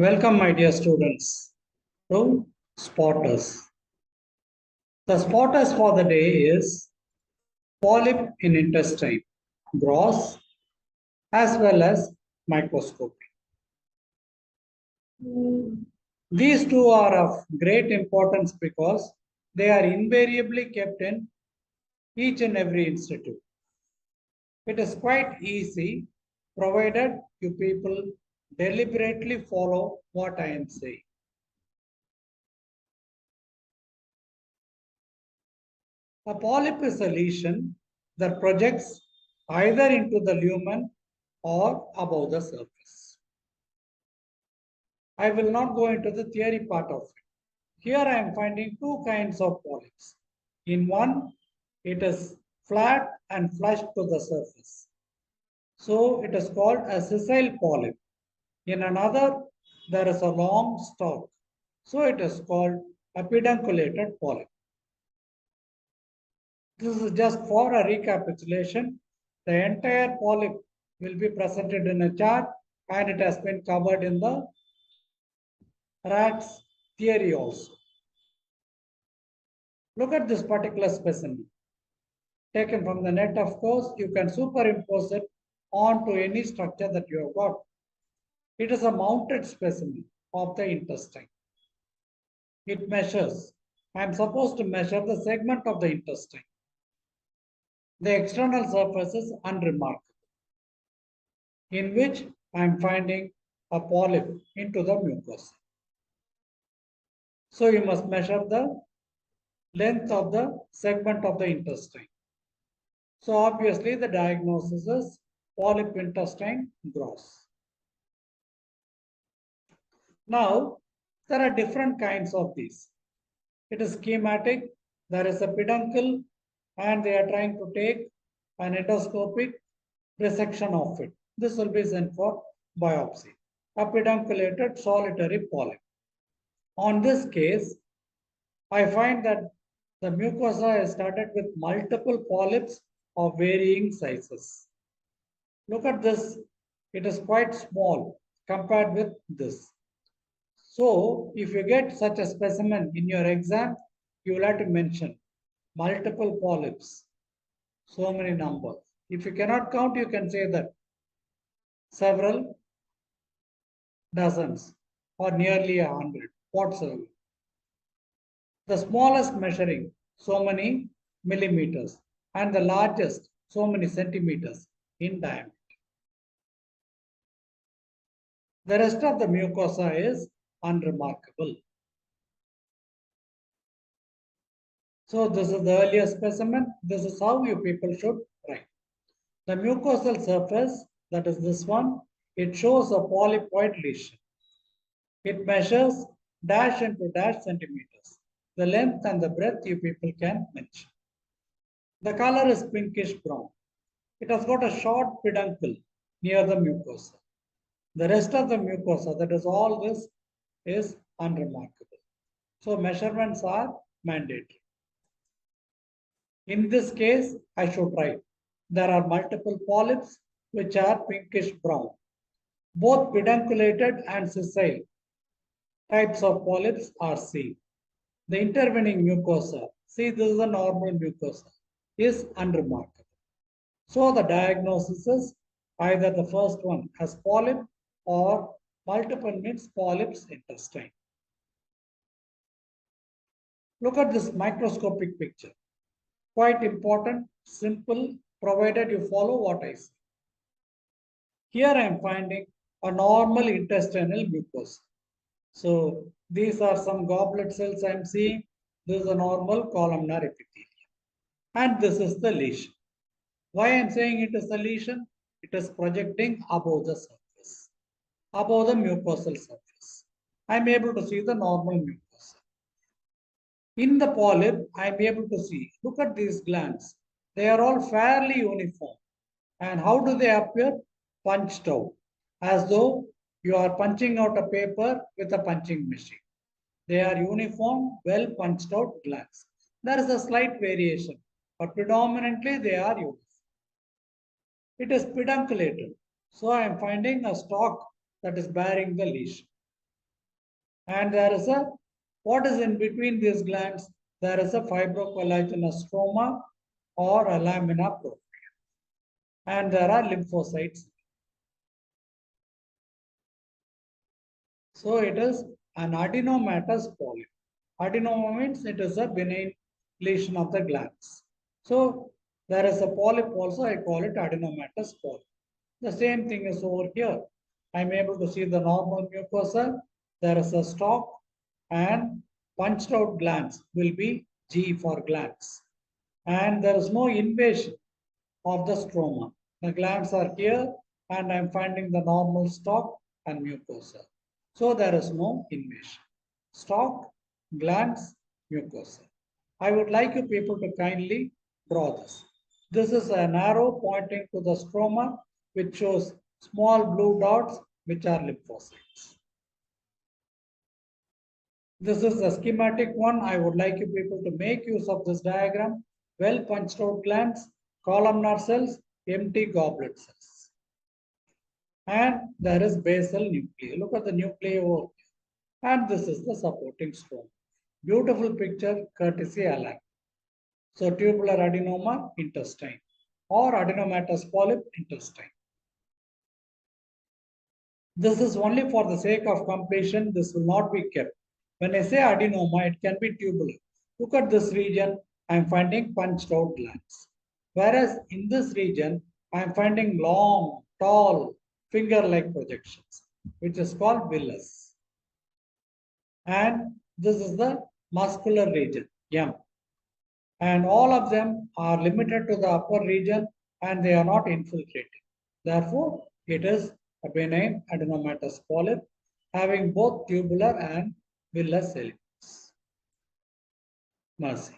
Welcome, my dear students, to Spotters. The spotters for the day is polyp in intestine, gross, as well as microscopy. These two are of great importance because they are invariably kept in each and every institute. It is quite easy provided you people deliberately follow what I am saying. A polyp is a lesion that projects either into the lumen or above the surface. I will not go into the theory part of it. Here I am finding two kinds of polyps. In one, it is flat and flush to the surface. So it is called a sessile polyp. In another, there is a long stalk. So it is called a pedunculated polyp. This is just for a recapitulation. The entire polyp will be presented in a chart and it has been covered in the R.A.T.S theory also. Look at this particular specimen. Taken from the net, of course, you can superimpose it onto any structure that you have got. It is a mounted specimen of the intestine. It measures. I am supposed to measure the segment of the intestine. The external surface is unremarkable, in which I am finding a polyp into the mucosa. So you must measure the length of the segment of the intestine. So obviously the diagnosis is polyp intestine gross. Now, there are different kinds of these. It is schematic. There is a peduncle and they are trying to take an endoscopic resection of it. This will be sent for biopsy. A pedunculated solitary polyp. On this case, I find that the mucosa is started with multiple polyps of varying sizes. Look at this. It is quite small compared with this. So, if you get such a specimen in your exam, you will have to mention multiple polyps, so many numbers. If you cannot count, you can say that several dozens or nearly 100, whatsoever. The smallest measuring so many millimeters and the largest so many centimeters in diameter. The rest of the mucosa is unremarkable. So this is the earlier specimen. This is how you people should write. The mucosal surface, that is this one, it shows a polypoid lesion. It measures dash into dash centimeters. The length and the breadth you people can mention. The color is pinkish brown. It has got a short peduncle near the mucosa. The rest of the mucosa, that is all this, is unremarkable. So measurements are mandatory. In this case, I should write, there are multiple polyps which are pinkish brown. Both pedunculated and sessile types of polyps are seen. The intervening mucosa, see this is a normal mucosa, is unremarkable. So the diagnosis is either the first one has polyp or multiple means polyps intestine. Look at this microscopic picture. Quite important, simple, provided you follow what I say. Here I am finding a normal intestinal mucosa. So these are some goblet cells I am seeing. This is a normal columnar epithelium. And this is the lesion. Why I am saying it is a lesion? It is projecting above the surface, above the mucosal surface. I am able to see the normal mucosa. In the polyp, I am able to see, look at these glands. They are all fairly uniform. And how do they appear? Punched out, as though you are punching out a paper with a punching machine. They are uniform, well punched out glands. There is a slight variation, but predominantly they are uniform. It is pedunculated. So I am finding a stalk that is bearing the lesion. And there is a, what is in between these glands? There is a fibrocollagenous stroma or a lamina propria. And there are lymphocytes. So it is an adenomatous polyp. Adenoma means it is a benign lesion of the glands. So there is a polyp also, I call it adenomatous polyp. The same thing is over here. I am able to see the normal mucosa. There is a stalk and punched out glands will be G for glands. And there is no invasion of the stroma. The glands are here and I am finding the normal stalk and mucosa. So there is no invasion. Stalk, glands, mucosa. I would like you people to kindly draw this. This is an arrow pointing to the stroma which shows small blue dots which are lymphocytes. This is a schematic one. I would like you people to make use of this diagram. Well punched out glands, columnar cells, empty goblet cells. And there is basal nuclei. Look at the nuclei over here. And this is the supporting stroma. Beautiful picture, courtesy Alan. So tubular adenoma, intestine, or adenomatous polyp, intestine. This is only for the sake of completion. This will not be kept. When I say adenoma, it can be tubular. Look at this region. I am finding punched out glands. Whereas in this region, I am finding long, tall, finger-like projections, which is called villus. And this is the muscular region, M. And all of them are limited to the upper region and they are not infiltrating. Therefore, it is a benign adenomatous polyp having both tubular and villus elements. Mercy.